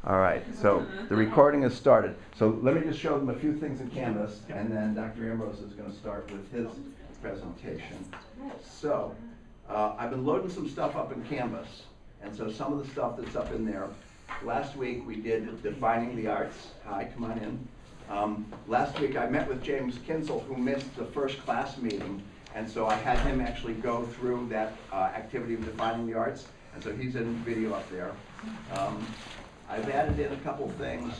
All right, so the recording has started. So let me just show them a few things in Canvas, and then Dr. Ambrose is going to start with his presentation. So I've been loading some stuff up in Canvas, and so some of the stuff that's up in there. Last week we did Defining the Arts. Hi, come on in. Last week I met with James Kinsel, who missed the first class meeting, and so I had him actually go through that activity of Defining the Arts, and so he's in video up there. I've added in a couple things.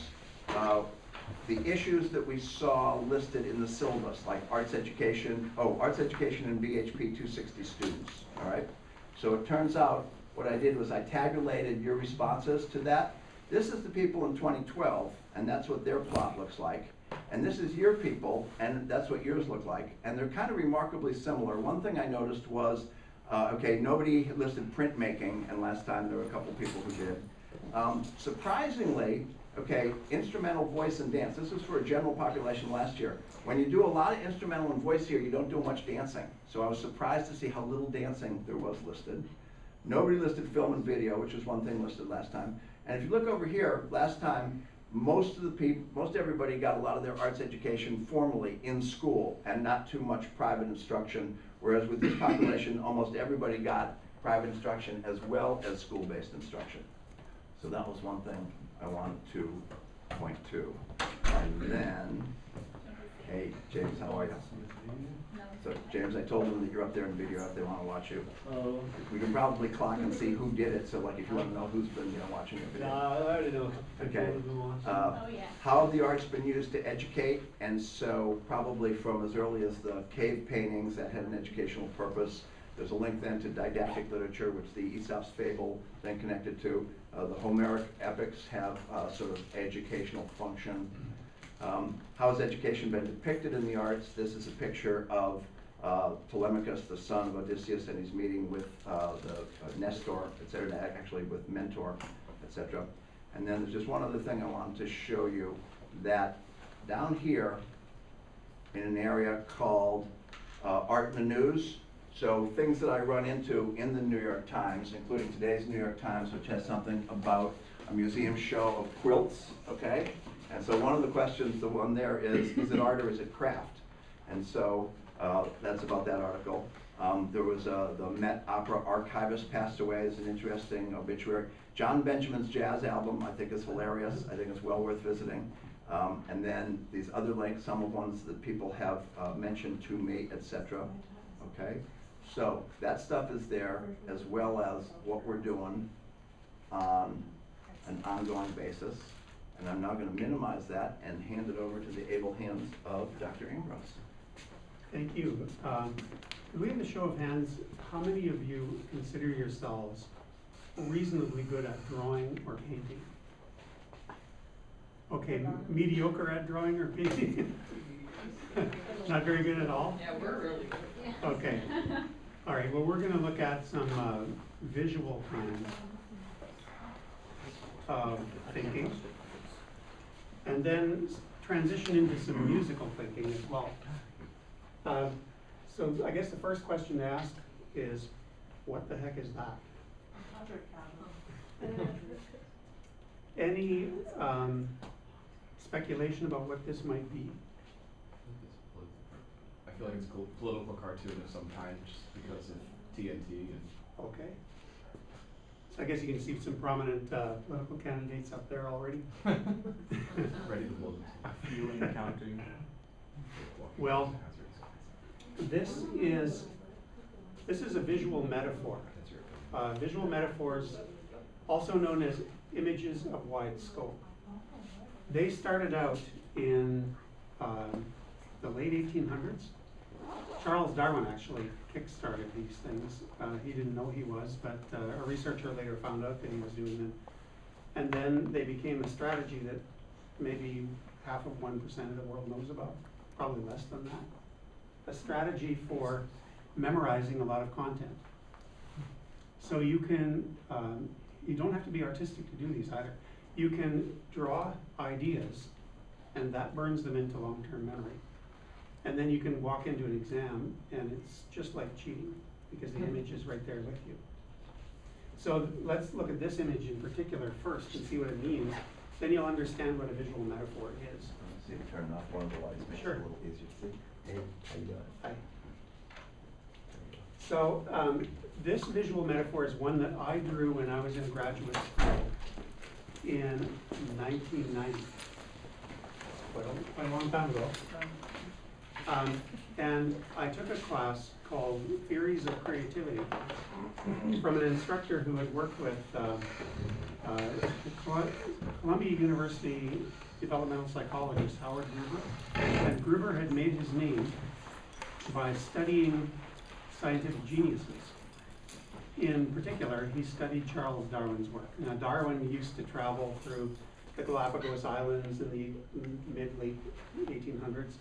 The issues that we saw listed in the syllabus, like arts education and BHP 260 students, all right? So it turns out what I did was I tabulated your responses to that. This is the people in 2012, and that's what their plot looks like. And this is your people, and that's what yours look like. And they're kind of remarkably similar. One thing I noticed was, okay, nobody listed printmaking, and last time there were a couple people who did. Surprisingly, okay, instrumental, voice, and dance. This was for a general population last year. When you do a lot of instrumental and voice here, you don't do much dancing. So I was surprised to see how little dancing there was listed. Nobody listed film and video, which was one thing listed last time. And if you look over here, last time, most everybody got a lot of their arts education formally in school and not too much private instruction, whereas with this population, almost everybody got private instruction as well as school-based instruction. So that was one thing I wanted to point to. And then, hey, James, how are you? So, James, I told them that you're up there in video if they want to watch you. We can probably clock and see who did it, so like if you want to know who's been watching your video. No, I already know. Okay. How have the arts been used to educate? And so probably from as early as the cave paintings that had an educational purpose. There's a link then to didactic literature, which the Aesop's fable then connected to. The Homeric epics have sort of educational function. How has education been depicted in the arts? This is a picture of Telemachus, the son of Odysseus, and he's meeting with the Nestor, etc., actually with Mentor, etc. And then there's just one other thing I wanted to show you, that down here in an area called Art in the News, so things that I run into in the New York Times, including today's New York Times, which has something about a museum show of quilts, okay? And so one of the questions, the one there is it art or is it craft? And so that's about that article. There was the Met Opera archivist passed away. Is an interesting obituary. John Benjamin's jazz album, I think, is hilarious. I think it's well worth visiting. And then these other links, some of ones that people have mentioned to me, etc. Okay, so that stuff is there, as well as what we're doing on an ongoing basis. And I'm now going to minimize that and hand it over to the able hands of Dr. Ambrose. Thank you. Do we have a show of hands? How many of you consider yourselves reasonably good at drawing or painting? Okay, mediocre at drawing or painting? Not very good at all? Yeah, we're really good. Okay. All right, well, we're going to look at some visual kinds of thinking, and then transition into some musical thinking as well. So I guess the first question to ask is, what the heck is that? Any speculation about what this might be? I feel like it's a political cartoon of some kind, just because of TNT. And okay. So I guess you can see some prominent political candidates up there already. Ready to blow them. Feeling counting. Well, this is a visual metaphor. Visual metaphors, also known as images of wide scope. They started out in the late 1800s. Charles Darwin actually kick-started these things. He didn't know he was, but a researcher later found out that he was doing them. And then they became a strategy that maybe 0.5% of the world knows about, probably less than that. A strategy for memorizing a lot of content. So you can, you don't have to be artistic to do these either. You can draw ideas, and that burns them into long-term memory. And then you can walk into an exam, and it's just like cheating, because the image is right there with you. So let's look at this image in particular first and see what it means. Then you'll understand what a visual metaphor is. Let's see if we turn off one of the lights, makes it Sure. a little easier to see. Hey, how you doing? Hi. So this visual metaphor is one that I drew when I was in graduate school in 1990. Quite a long time ago. And I took a class called Theories of Creativity from an instructor who had worked with Columbia University developmental psychologist Howard Gruber. And Gruber had made his name by studying scientific geniuses. In particular, he studied Charles Darwin's work. Now, Darwin used to travel through the Galapagos Islands in the mid-late 1800s,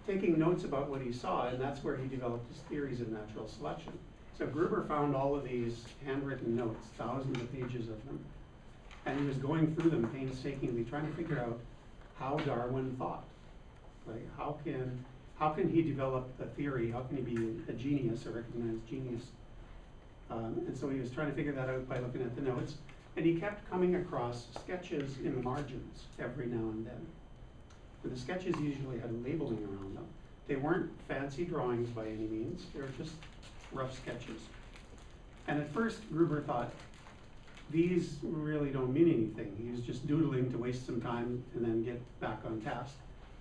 taking notes about what he saw, and that's where he developed his theories of natural selection. So Gruber found all of these handwritten notes, thousands of pages of them, and he was going through them painstakingly, trying to figure out how Darwin thought. Like, how can he develop a theory? How can he be a genius, a recognized genius? And so he was trying to figure that out by looking at the notes, and he kept coming across sketches in the margins every now and then. And the sketches usually had labeling around them. They weren't fancy drawings by any means, they were just rough sketches. And at first, Gruber thought, these really don't mean anything. He was just doodling to waste some time and then get back on task.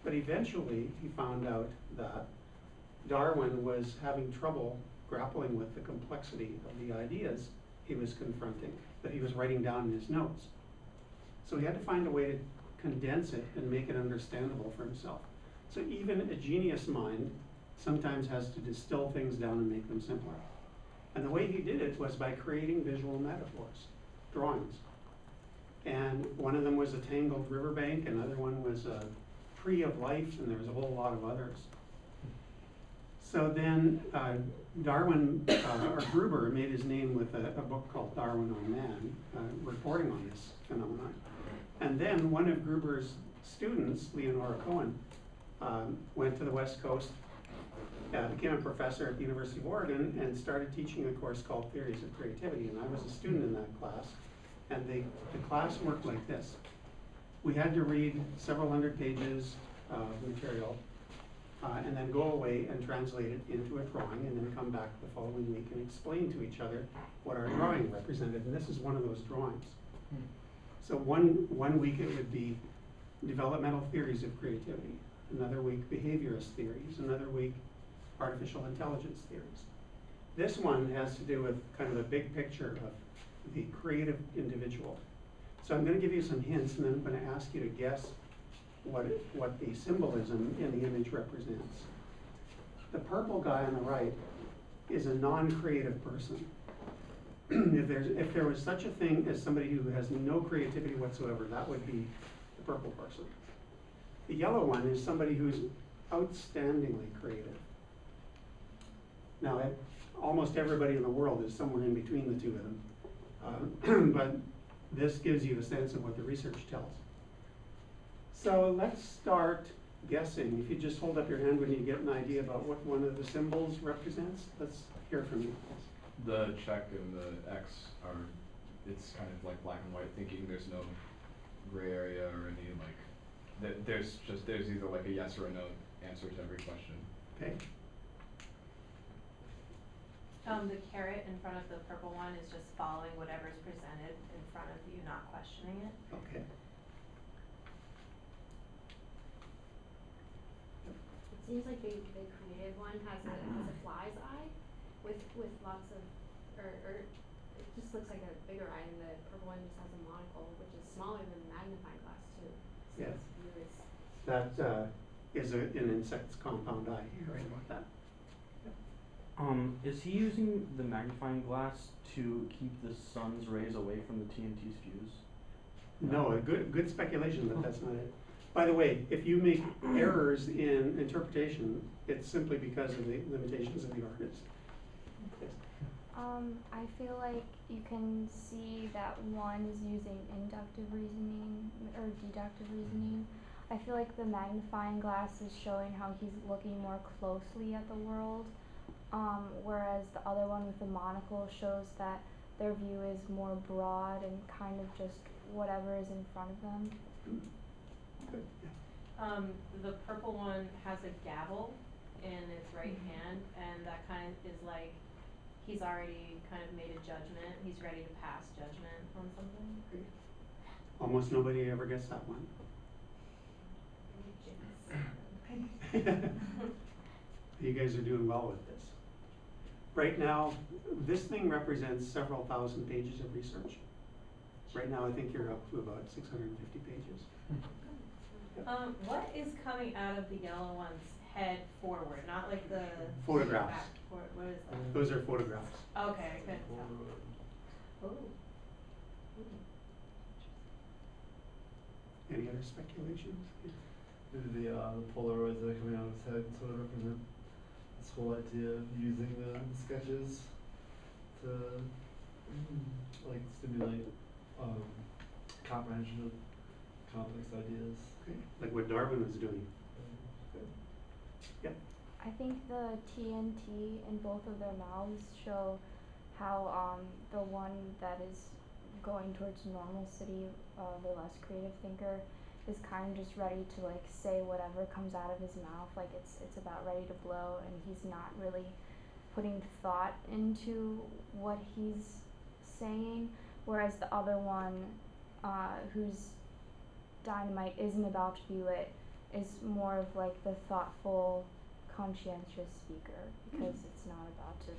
But eventually, he found out that Darwin was having trouble grappling with the complexity of the ideas he was confronting, that he was writing down in his notes. So he had to find a way to condense it and make it understandable for himself. So even a genius mind sometimes has to distill things down and make them simpler. And the way he did it was by creating visual metaphors, drawings. And one of them was a tangled riverbank, another one was a tree of life, and there was a whole lot of others. So then Gruber made his name with a book called Darwin on Man, reporting on this phenomenon. And then one of Gruber's students, Leonora Cohen, went to the West Coast, became a professor at the University of Oregon, and started teaching a course called Theories of Creativity. And I was a student in that class, and the class worked like this. We had to read several hundred pages of material, and then go away and translate it into a drawing, and then come back the following week and explain to each other what our drawing represented. And this is one of those drawings. So one week it would be developmental theories of creativity, another week behaviorist theories, another week artificial intelligence theories. This one has to do with kind of the big picture of the creative individual. So I'm going to give you some hints, and then I'm going to ask you to guess what the symbolism in the image represents. The purple guy on the right is a non-creative person. If there was such a thing as somebody who has no creativity whatsoever, that would be the purple person. The yellow one is somebody who's outstandingly creative. Now, almost everybody in the world is somewhere in between the two of them. But this gives you a sense of what the research tells. So let's start guessing. If you just hold up your hand when you get an idea about what one of the symbols represents, let's hear from you. The check and the X are, it's kind of like black and white thinking. There's no gray area or any there's either like a yes or a no answer to every question. Okay. The carrot in front of the purple one is just following whatever's presented in front of you, not questioning it. Okay. It seems like the creative one has a fly's eye with lots of, or it just looks like a bigger eye, and the purple one just has a monocle, which is smaller than the magnifying glass too. So Yes. its view is That is an insect's compound eye. You're right about that. Is he using the magnifying glass to keep the sun's rays away from the TNT's fuse? No, a good speculation, but that's not it. By the way, if you make errors in interpretation, it's simply because of the limitations of the artist. Yes. I feel like you can see that one is using inductive reasoning or deductive reasoning. I feel like the magnifying glass is showing how he's looking more closely at the world, whereas the other one with the monocle shows that their view is more broad and kind of just whatever is in front of them. Good, yeah. The purple one has a gavel in its right hand, and that kind of is like, he's already kind of made a judgment, he's ready to pass judgment on something. Great. Almost nobody ever gets that one. You guys are doing well with this. Right now, this thing represents several thousand pages of research. Right now, I think you're up to about 650 pages. What is coming out of the yellow one's head forward, not like the Photographs. back forward, what is that? Those are photographs. Okay, I couldn't tell. Ooh. Any other speculations? Maybe the Polaroids that are coming out of his head sort of represent this whole idea of using the sketches to like stimulate comprehension of complex ideas. Okay. Like what Darwin was doing. Good. Yeah. I think the TNT in both of their mouths show how the one that is going towards normalcy, the less creative thinker, is kind of just ready to like say whatever comes out of his mouth, like it's about ready to blow, and he's not really putting thought into what he's saying, whereas the other one, whose dynamite isn't about to be lit, is more of like the thoughtful, conscientious speaker, because it's not about to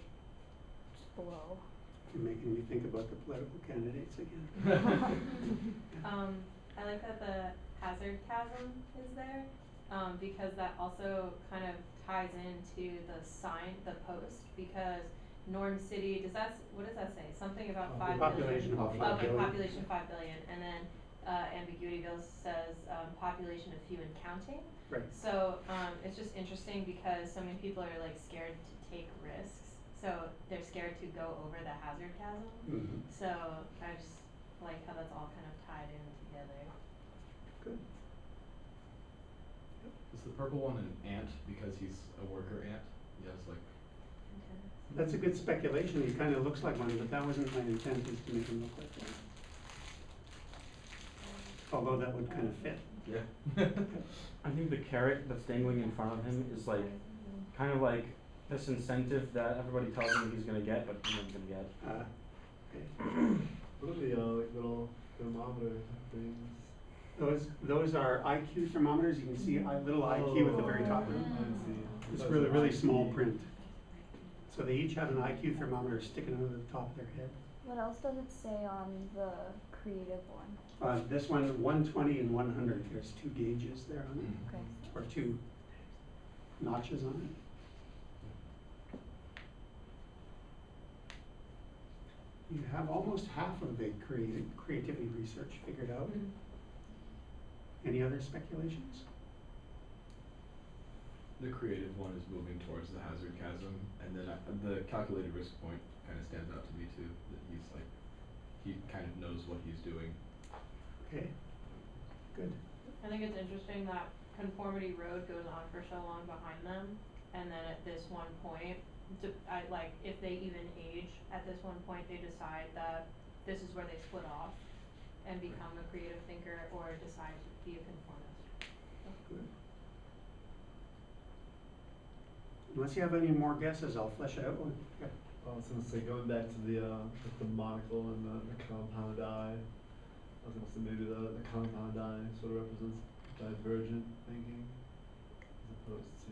just blow. You're making me think about the political candidates again. I like that the hazard chasm is there, because that also kind of ties into the sign, the post, because Norm City, what does that say? Something about 5 billion? Population of 5 billion. Population 5 billion, and then Ambiguityville says population of few and counting. Right. So it's just interesting because so many people are like scared to take risks, so they're scared to go over the hazard chasm. Mm-hmm. So I just like how that's all kind of tied in together. Good. Is the purple one an ant because he's a worker ant? Yes, like. That's a good speculation. He kind of looks like one, but that wasn't my intent, is to make him look like one. Although that would kind of fit. Yeah. I think the carrot that's dangling in front of him is like kind of like this incentive that everybody tells him he's gonna get, but no one's gonna get. Okay. What are the like little thermometer things? Those are IQ thermometers. You can see little IQ at the very top. I see. It's That's really, an really IQ. small print. So they each have an IQ thermometer sticking out of the top of their head. What else does it say on the creative one? This one, 120 and 100. There's two gauges there on it, Okay. or two notches on it. You have almost half of the creativity research figured out. Any other speculations? The creative one is moving towards the hazard chasm, and then the calculated risk point kind of stands out to me too. That he's like, he kind of knows what he's doing. Okay, good. I think it's interesting that Conformity Road goes on for so long behind them, and then at this one point, if they even age, at this one point they decide that this is where they split off and become a creative thinker or decide to be a conformist. Good. Unless you have any more guesses, I'll flesh it out one. Yeah. I was gonna say, going back to the monocle and the compound eye, I was gonna say maybe the compound eye sort of represents divergent thinking as opposed to,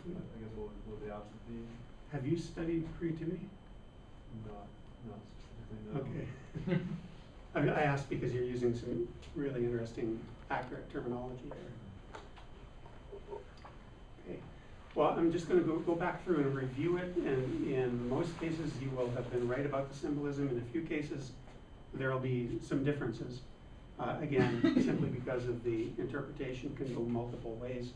I guess what would the opposite be? Have you studied creativity? Not specifically, no. Okay. I asked because you're using some really interesting, accurate terminology there. Okay. Well, I'm just going to go back through and review it, and in most cases you will have been right about the symbolism. In a few cases there will be some differences. Again, simply because of the interpretation can go multiple ways.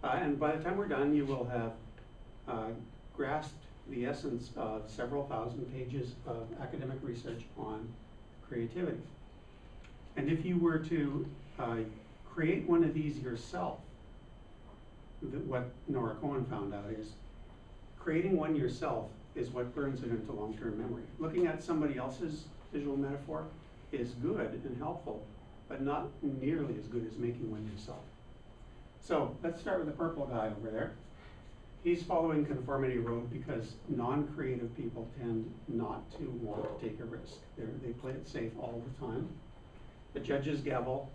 And by the time we're done, you will have grasped the essence of several thousand pages of academic research on creativity. And if you were to create one of these yourself, what Nora Cohen found out is creating one yourself is what burns it into long-term memory. Looking at somebody else's visual metaphor is good and helpful, but not nearly as good as making one yourself. So let's start with the purple guy over there. He's following conformity road because non-creative people tend not to want to take a risk. They play it safe all the time. The judge's gavel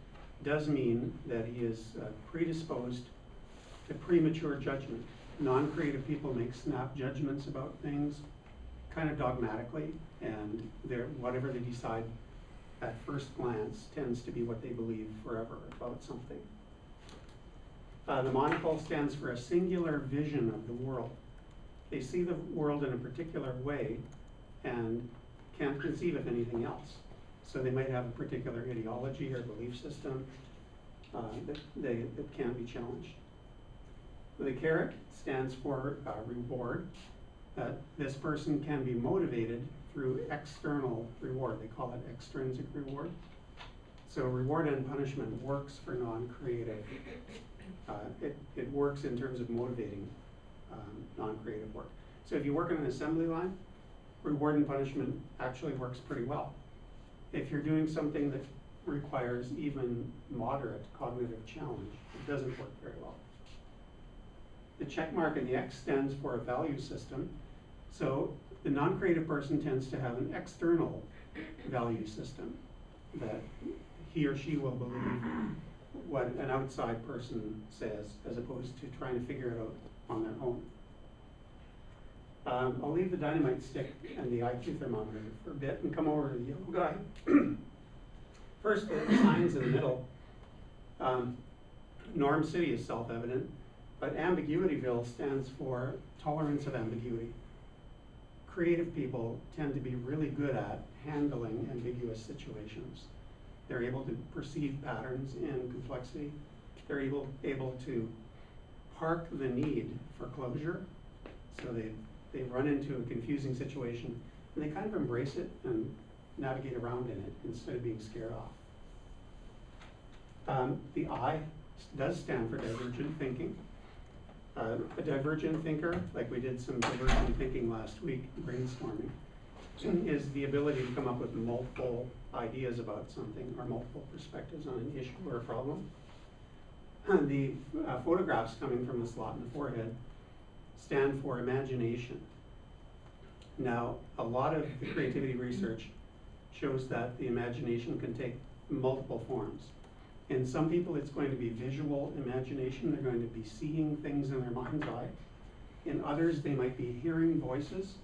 does mean that he is predisposed to premature judgment. Non-creative people make snap judgments about things kind of dogmatically, and whatever they decide at first glance tends to be what they believe forever about something. The monocle stands for a singular vision of the world. They see the world in a particular way and can't conceive of anything else. So they might have a particular ideology or belief system that can't be challenged. The caret stands for reward. This person can be motivated through external reward. They call it extrinsic reward. So reward and punishment works for non-creative. It works in terms of motivating non-creative work. So if you work on an assembly line, reward and punishment actually works pretty well. If you're doing something that requires even moderate cognitive challenge, it doesn't work very well. The check mark in the X stands for a value system. So the non-creative person tends to have an external value system that he or she will believe what an outside person says, as opposed to trying to figure it out on their own. I'll leave the dynamite stick and the IQ thermometer for a bit and come over to the yellow guy. First, the signs in the middle. Norm City is self-evident, but Ambiguityville stands for tolerance of ambiguity. Creative people tend to be really good at handling ambiguous situations. They're able to perceive patterns in complexity. They're able to park the need for closure. So they run into a confusing situation and they kind of embrace it and navigate around in it instead of being scared off. The I does stand for divergent thinking. A divergent thinker, like we did some divergent thinking last week, brainstorming, is the ability to come up with multiple ideas about something or multiple perspectives on an issue or a problem. The photographs coming from the slot in the forehead stand for imagination. Now, a lot of the creativity research shows that the imagination can take multiple forms. In some people, it's going to be visual imagination. They're going to be seeing things in their mind's eye. In others, they might be hearing voices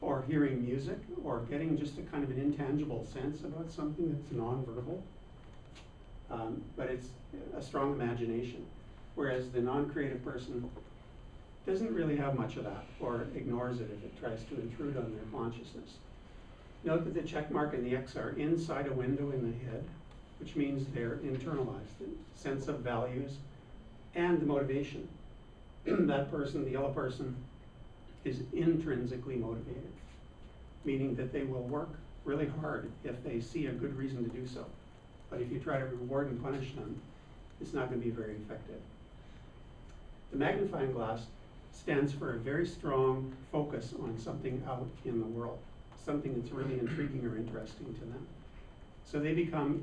or hearing music or getting just a kind of an intangible sense about something that's nonverbal. But it's a strong imagination. Whereas the non-creative person doesn't really have much of that or ignores it if it tries to intrude on their consciousness. Note that the check mark and the X are inside a window in the head, which means they're internalized, the sense of values and the motivation. That person, the yellow person, is intrinsically motivated, meaning that they will work really hard if they see a good reason to do so. But if you try to reward and punish them, it's not going to be very effective. The magnifying glass stands for a very strong focus on something out in the world, something that's really intriguing or interesting to them. So they become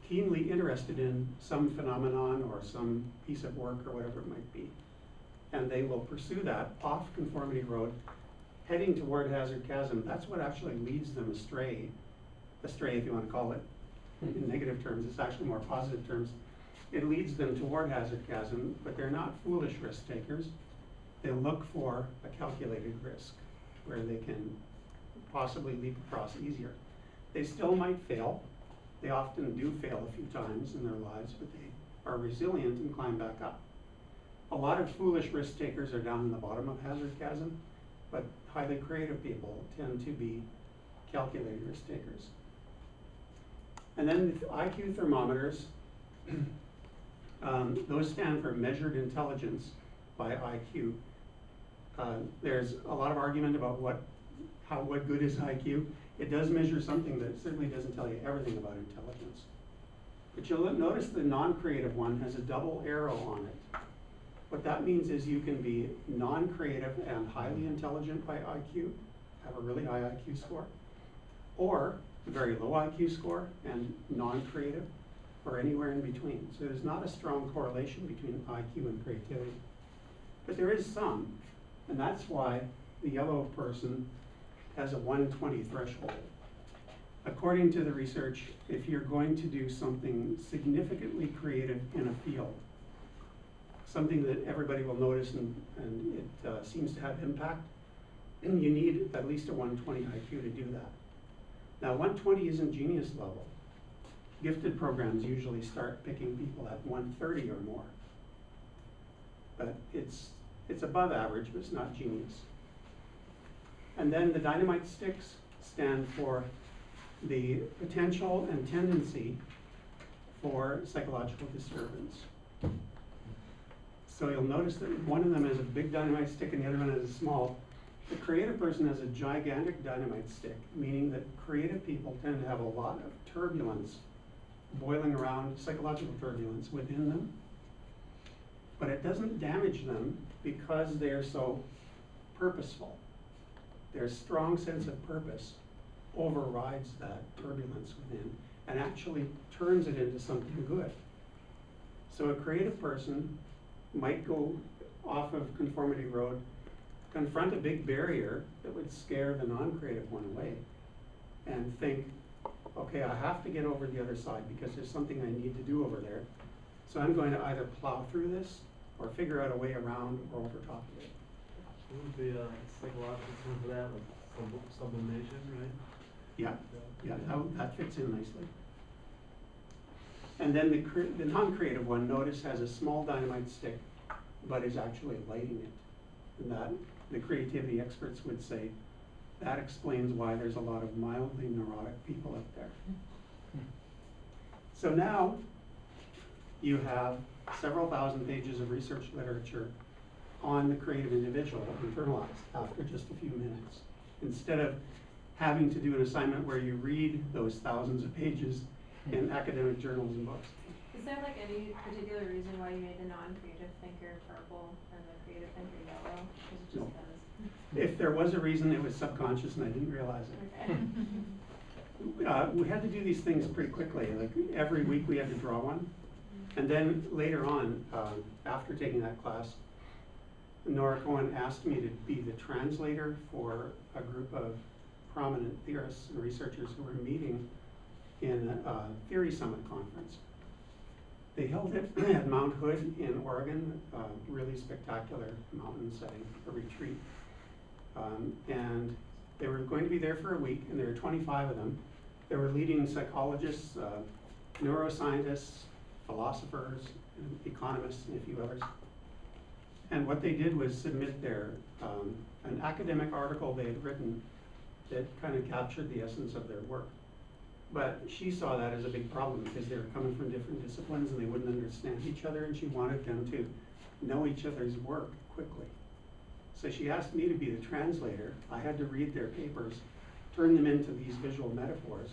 keenly interested in some phenomenon or some piece of work or whatever it might be. And they will pursue that off conformity road, heading toward hazard chasm. That's what actually leads them astray if you want to call it in negative terms. It's actually more positive terms. It leads them toward hazard chasm, but they're not foolish risk takers. They look for a calculated risk where they can possibly leap across easier. They still might fail. They often do fail a few times in their lives, but they are resilient and climb back up. A lot of foolish risk takers are down in the bottom of hazard chasm, but highly creative people tend to be calculated risk takers. And then the IQ thermometers, those stand for measured intelligence by IQ. There's a lot of argument about what good is IQ. It does measure something, but it certainly doesn't tell you everything about intelligence. But you'll notice the non-creative one has a double arrow on it. What that means is you can be non-creative and highly intelligent by IQ, have a really high IQ score, or a very low IQ score and non-creative, or anywhere in between. So there's not a strong correlation between IQ and creativity. But there is some, and that's why the yellow person has a 120 threshold. According to the research, if you're going to do something significantly creative in a field, something that everybody will notice and it seems to have impact, and you need at least a 120 IQ to do that. Now 120 isn't genius level. Gifted programs usually start picking people at 130 or more. But it's above average, but it's not genius. And then the Dynamite Sticks stand for the potential and tendency for psychological disturbance. So you'll notice that one of them has a big dynamite stick and the other one has a small. The creative person has a gigantic dynamite stick, meaning that creative people tend to have a lot of turbulence boiling around, psychological turbulence within them. But it doesn't damage them because they're so purposeful. Their strong sense of purpose overrides that turbulence within and actually turns it into something good. So a creative person might go off of conformity road, confront a big barrier that would scare the non-creative one away, and think, okay, I have to get over the other side because there's something I need to do over there. So I'm going to either plow through this or figure out a way around or over top of it. What would be a psychological term for that, like sublimation, right? Yeah, yeah, that fits in nicely. And then the non-creative one, notice, has a small dynamite stick, but is actually lighting it. And that, the creativity experts would say, that explains why there's a lot of mildly neurotic people out there. So now, you have several thousand pages of research literature on the creative individual internalized after just a few minutes. Instead of having to do an assignment where you read those thousands of pages in academic journals and books. Is there like any particular reason why you made the non-creative thinker purple and the creative thinker yellow? 'Cause it just No. does. If there was a reason, it was subconscious and I didn't realize it. Okay. We had to do these things pretty quickly. Like every week we had to draw one. And then later on, after taking that class, Nora Cohen asked me to be the translator for a group of prominent theorists and researchers who were meeting in a Theory Summit conference. They held it at Mount Hood in Oregon, a really spectacular mountain setting, a retreat. And they were going to be there for a week, and there were 25 of them. There were leading psychologists, neuroscientists, philosophers, and economists, and a few others. And what they did was submit their, an academic article they had written that kind of captured the essence of their work. But she saw that as a big problem because they were coming from different disciplines and they wouldn't understand each other, and she wanted them to know each other's work quickly. So she asked me to be the translator. I had to read their papers, turn them into these visual metaphors,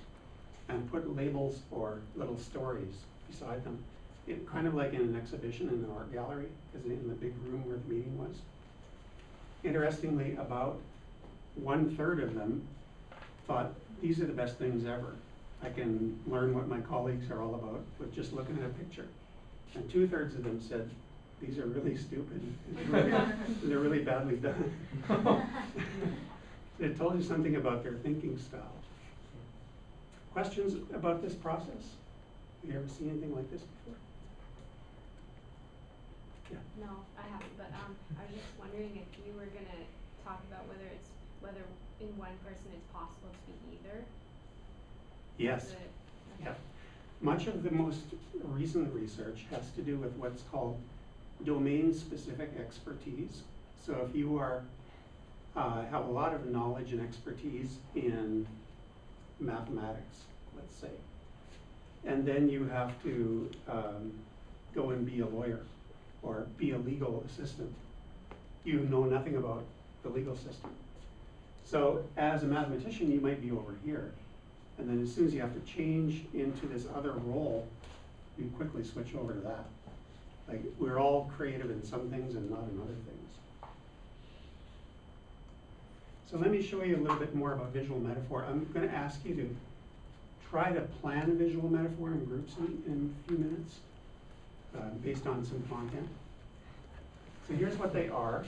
and put labels or little stories beside them. It kind of like in an exhibition in an art gallery, because in the big room where the meeting was. Interestingly, about 1/3 of them thought, these are the best things ever. I can learn what my colleagues are all about with just looking at a picture. And 2/3 of them said, these are really stupid. They're really badly done. It told you something about their thinking style. Questions about this process? Have you ever seen anything like this before? Yeah. No, I haven't, but I was just wondering if you were gonna talk about whether in one person it's possible to be either. Yes. Okay. Yeah. Much of the most recent research has to do with what's called domain-specific expertise. So if you are have a lot of knowledge and expertise in mathematics, let's say, and then you have to go and be a lawyer or be a legal assistant, you know nothing about the legal system. So as a mathematician, you might be over here, and then as soon as you have to change into this other role, you quickly switch over to that. Like, we're all creative in some things and not in other things. So let me show you a little bit more about visual metaphor. I'm gonna ask you to try to plan a visual metaphor in groups in a few minutes, based on some content. So here's what they are.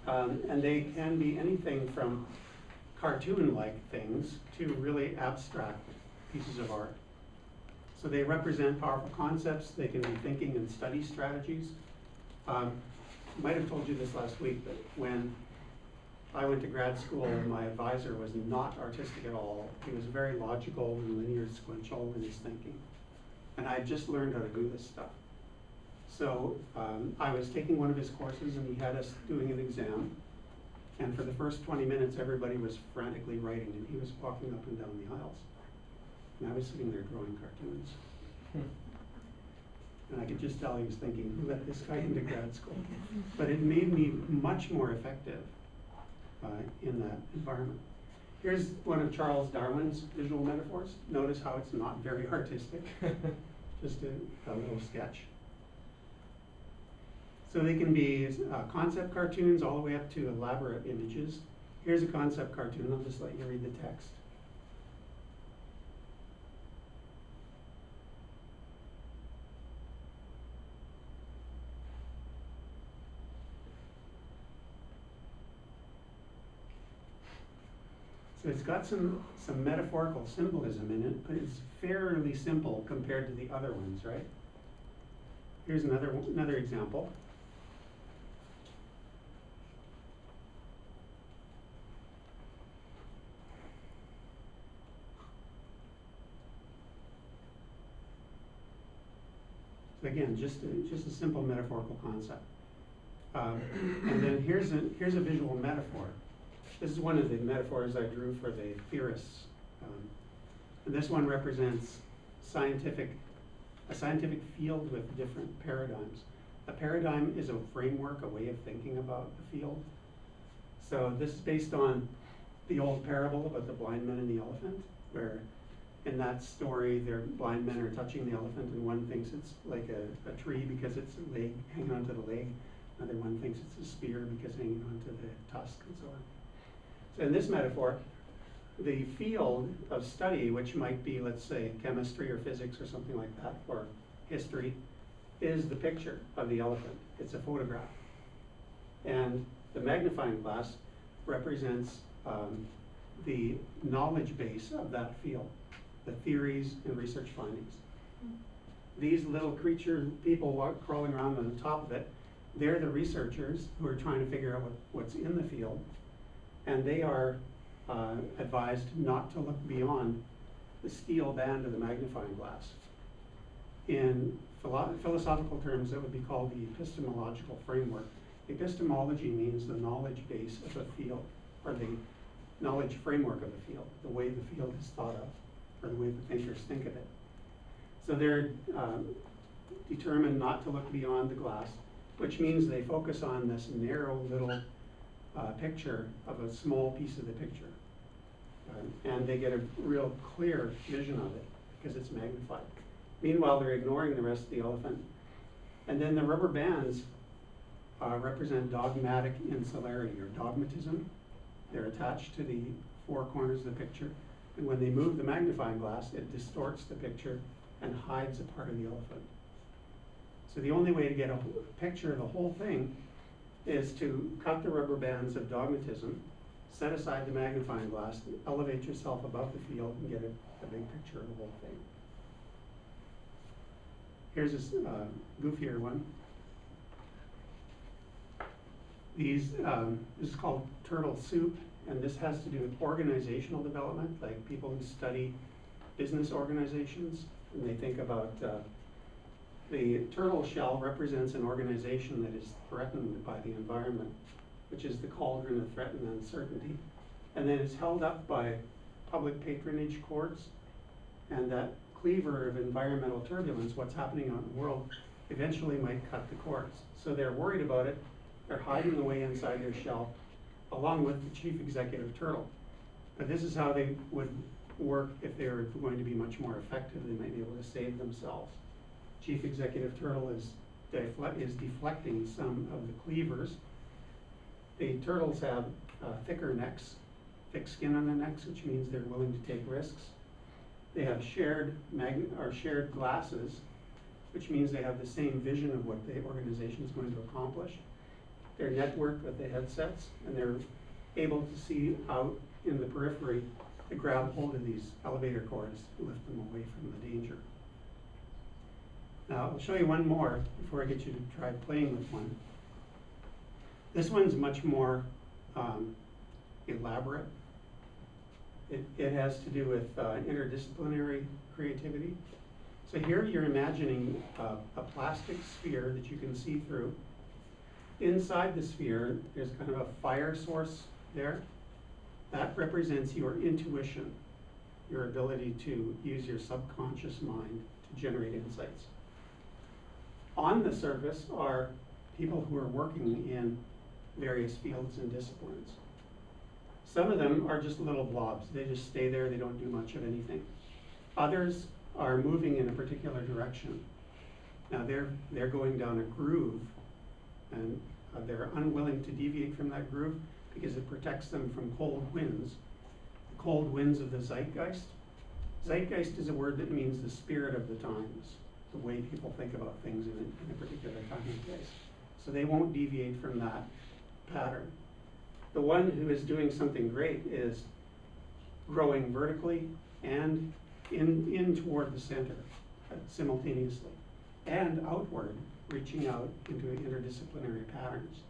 And they can be anything from cartoon-like things to really abstract pieces of art. So they represent powerful concepts. They can be thinking and study strategies. Might have told you this last week, but when I went to grad school, my advisor was not artistic at all. He was very logical and linear sequential in his thinking. And I just learned how to do this stuff. So I was taking one of his courses and he had us doing an exam. And for the first 20 minutes, everybody was frantically writing and he was walking up and down the aisles. And I was sitting there drawing cartoons. And I could just tell he was thinking, who let this guy into grad school? But it made me much more effective in that environment. Here's one of Charles Darwin's visual metaphors. Notice how it's not very artistic, just a little sketch. So they can be concept cartoons all the way up to elaborate images. Here's a concept cartoon. I'll just let you read the text. So it's got some metaphorical symbolism in it, but it's fairly simple compared to the other ones, right? Here's another example. So again, just a simple metaphorical concept. And then here's a visual metaphor. This is one of the metaphors I drew for the theorists. And this one represents a scientific field with different paradigms. A paradigm is a framework, a way of thinking about the field. So this is based on the old parable about the blind men and the elephant, where in that story, the blind men are touching the elephant and one thinks it's like a tree because it's a leg hanging onto the leg. Another one thinks it's a spear because hanging onto the tusk and so on. So in this metaphor, the field of study, which might be, let's say, chemistry or physics or something like that, or history, is the picture of the elephant. It's a photograph. And the magnifying glass represents the knowledge base of that field, the theories and research findings. These little creature people crawling around on the top of it, they're the researchers who are trying to figure out what's in the field. And they are advised not to look beyond the steel band of the magnifying glass. In philosophical terms, that would be called the epistemological framework. Epistemology means the knowledge base of a field, or the knowledge framework of the field, the way the field is thought of, or the way the thinkers think of it. So they're determined not to look beyond the glass, which means they focus on this narrow little picture of a small piece of the picture. And they get a real clear vision of it because it's magnified. Meanwhile, they're ignoring the rest of the elephant. And then the rubber bands represent dogmatic insularity or dogmatism. They're attached to the four corners of the picture. And when they move the magnifying glass, it distorts the picture and hides a part of the elephant. So the only way to get a picture of the whole thing is to cut the rubber bands of dogmatism, set aside the magnifying glass, elevate yourself above the field and get a big picture of the whole thing. Here's this goofier one. This is called turtle soup, and this has to do with organizational development, like people who study business organizations, and they think about the turtle shell represents an organization that is threatened by the environment, which is the cauldron of threat and uncertainty. And then it's held up by public patronage courts, and that cleaver of environmental turbulence, what's happening out in the world, eventually might cut the courts. So they're worried about it. They're hiding away inside their shell, along with the chief executive turtle. But this is how they would work if they were going to be much more effective. They might be able to save themselves. Chief executive turtle is is deflecting some of the cleavers. The turtles have thicker necks, thick skin on their necks, which means they're willing to take risks. They have shared glasses, which means they have the same vision of what the organization is going to accomplish. They're networked with the headsets, and they're able to see out in the periphery to grab hold of these elevator cords to lift them away from the danger. Now, I'll show you one more before I get you to try playing with one. This one's much more elaborate. It has to do with interdisciplinary creativity. So here you're imagining a plastic sphere that you can see through. Inside the sphere, there's kind of a fire source there. That represents your intuition, your ability to use your subconscious mind to generate insights. On the surface are people who are working in various fields and disciplines. Some of them are just little blobs. They just stay there, they don't do much of anything. Others are moving in a particular direction. Now they're going down a groove, and they're unwilling to deviate from that groove because it protects them from cold winds. The cold winds of the zeitgeist. Zeitgeist is a word that means the spirit of the times, the way people think about things in a particular time and place. So they won't deviate from that pattern. The one who is doing something great is growing vertically and in toward the center simultaneously, and outward, reaching out into interdisciplinary patterns.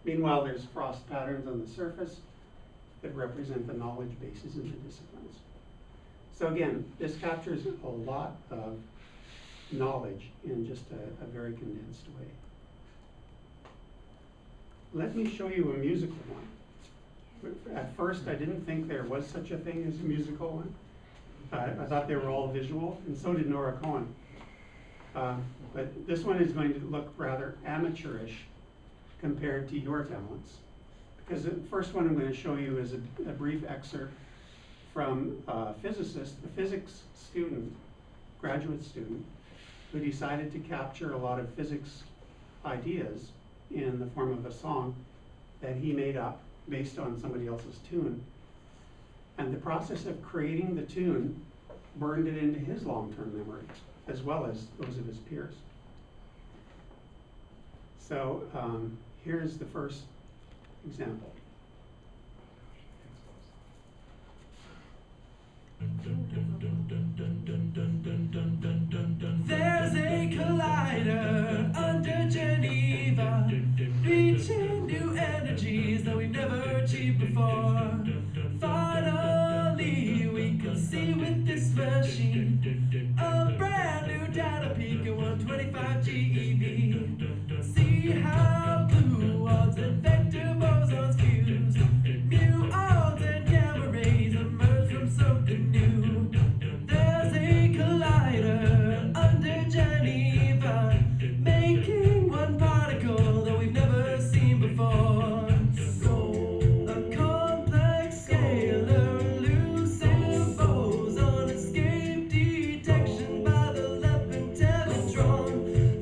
Meanwhile, there's frost patterns on the surface that represent the knowledge bases in the disciplines. So again, this captures a lot of knowledge in just a very condensed way. Let me show you a musical one. At first, I didn't think there was such a thing as a musical one. I thought they were all visual, and so did Nora Cohen. But this one is going to look rather amateurish compared to your talents. Because the first one I'm going to show you is a brief excerpt from a physicist, a physics student, graduate student, who decided to capture a lot of physics ideas in the form of a song that he made up based on somebody else's tune. And the process of creating the tune burned it into his long-term memory, as well as those of his peers. So here's the first example. There's a collider under Geneva, reaching new energies that we've never achieved before. Finally, we can see with this machine a brand new data peak at 125 GeV. See how gluons and vector bosons fuse, muons and gamma rays emerge from something new. There's a collider under Geneva, making one particle that we've never seen before. A complex scalar elusive boson, escape detection by the Lepin teletron.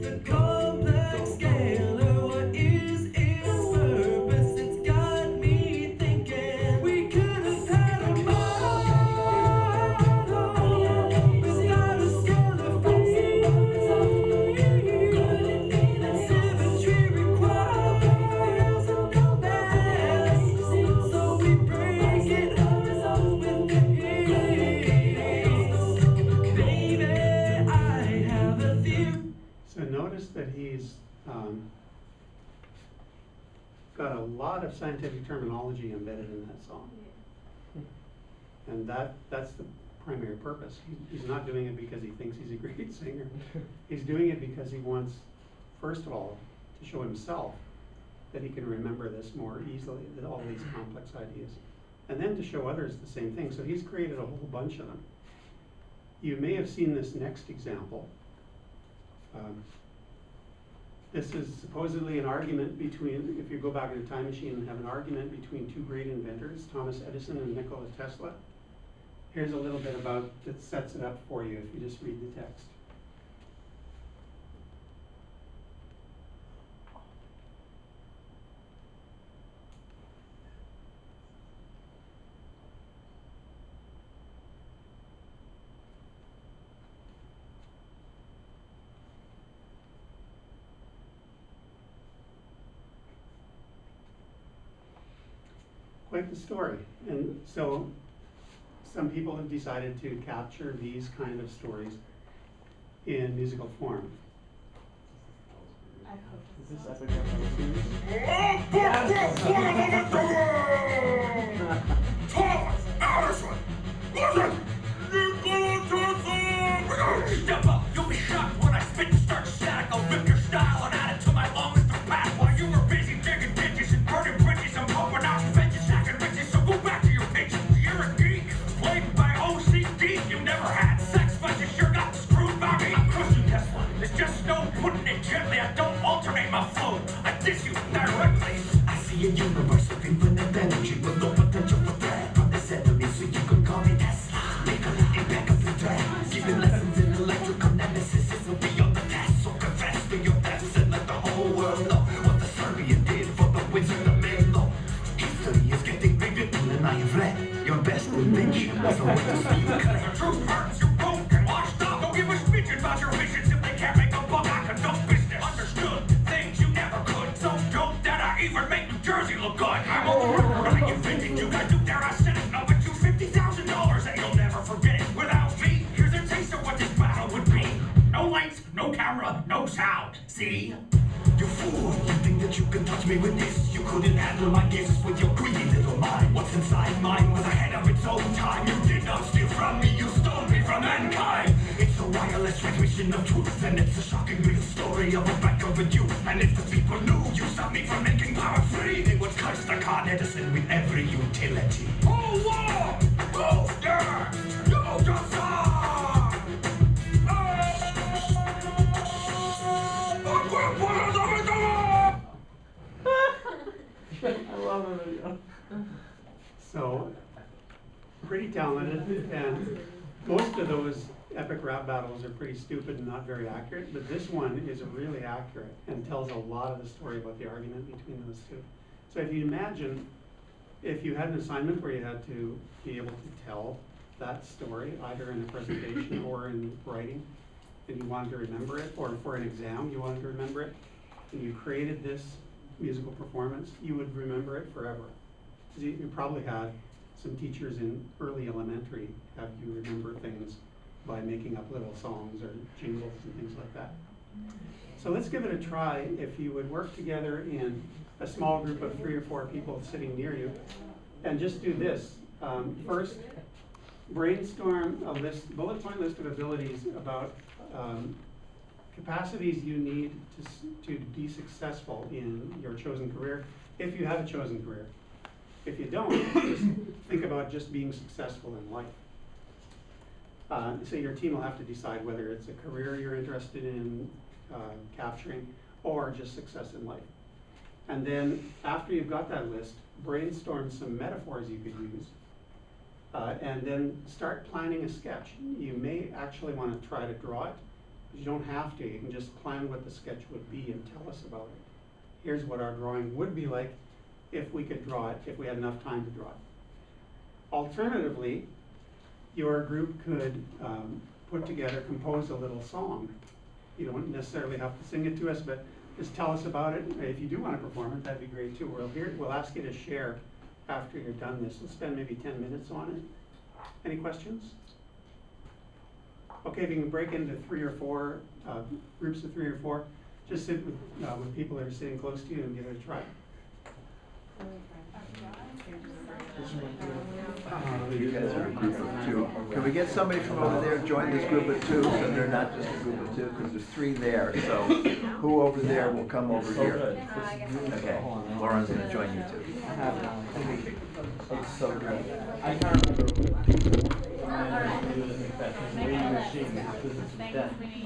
The complex scalar, what is its purpose? It's got me thinking we could have had a model without a scalar phase. Symmetry requires a mass, so we break it up with ease. Baby, I have a theory. So notice that he's got a lot of scientific terminology embedded in that song. And that's the primary purpose. He's not doing it because he thinks he's a great singer. He's doing it because he wants, first of all, to show himself that he can remember this more easily, all these complex ideas. And then to show others the same thing. So he's created a whole bunch of them. You may have seen this next example. This is supposedly an argument between, if you go back in a time machine and have an argument between two great inventors, Thomas Edison and Nikola Tesla. Here's a little bit about, that sets it up for you if you just read the text. quite the story. And so some people have decided to capture these kind of stories in musical form. Is this epic rap series? Step up, you'll be shocked when I spit and start static. I'll rip your style and add it to my lungs to pass. While you were busy digging ditches and burning bridges, I'm pumping out veggies, stacking riches. So go back to your pitches. You're a geek, plagued by OCD. You never had sex, but you sure got screwed by me. I'm crushing Tesla. It's just no putting it gently. I don't alternate my flow. I diss you directly. I see a universe of infinite energy with no potential for threat. From this enemy, so you can call me Tesla. Make a impeccable threat. Give you lessons in electrical nemesis. This will be on the test. So confess to your thefts and let the whole world know what the Serbian did for the wizard of Melo. History is getting ridiculous, and I have read your best invention. So what to speak? The truth hurts. You're broken, washed up. Don't give a speech about your visions if they can't make a buck. I conduct business. Understood things you never could. So dope that I even make New Jersey look good. I'm on the record. I invented you guys do there. I said it. I'll bet you $50,000 and you'll never forget it. Without me, here's a taste of what this battle would be. No lights, no camera, no sound. See? You fool, you think that you can touch me with this? You couldn't handle my gifts with your greedy little mind. What's inside mine was ahead of its own time. You did not steal from me, you stole me from mankind. It's a wireless transmission of truth, and it's a shocking real story of a back over you. And if the people knew you stopped me from making power free, they would curse the Con Edison with every utility. Oh, war! Oh, yeah! Yo, just I love the video. So, pretty talented, and most of those epic rap battles are pretty stupid and not very accurate, but this one is really accurate and tells a lot of the story about the argument between those two. So if you imagine, if you had an assignment where you had to be able to tell that story, either in a presentation or in writing, and you wanted to remember it, or for an exam you wanted to remember it, and you created this musical performance, you would remember it forever. You probably had some teachers in early elementary have you remember things by making up little songs or jingles and things like that. So let's give it a try. If you would work together in a small group of 3 or 4 people sitting near you, and just do this. First, brainstorm a list, bullet point list of abilities about capacities you need to be successful in your chosen career, if you have a chosen career. If you don't, just think about just being successful in life. So your team will have to decide whether it's a career you're interested in capturing or just success in life. And then after you've got that list, brainstorm some metaphors you could use. And then start planning a sketch. You may actually want to try to draw it, but you don't have to. You can just plan what the sketch would be and tell us about it. Here's what our drawing would be like if we could draw it, if we had enough time to draw it. Alternatively, your group could compose a little song. You don't necessarily have to sing it to us, but just tell us about it. If you do want to perform it, that'd be great too. We'll ask you to share after you're done this. We'll spend maybe 10 minutes on it. Any questions? Okay, if you can break into 3 or 4, groups of 3 or 4, just sit with people that are sitting close to you and give it a try. You guys are a group of 2. Can we get somebody from over there to join this group of 2 so they're not just a group of 2, because there's 3 there. So who over there will come over here? Okay, Lauren's going to join you 2. It's so good. I can't remember weighing machine.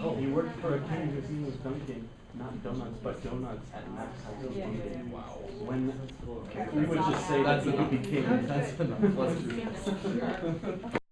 Oh, you worked for a king whose name was Dunkin'. Not donuts, but donuts at Max House. Wow. When we would just say that he would be king. That's enough.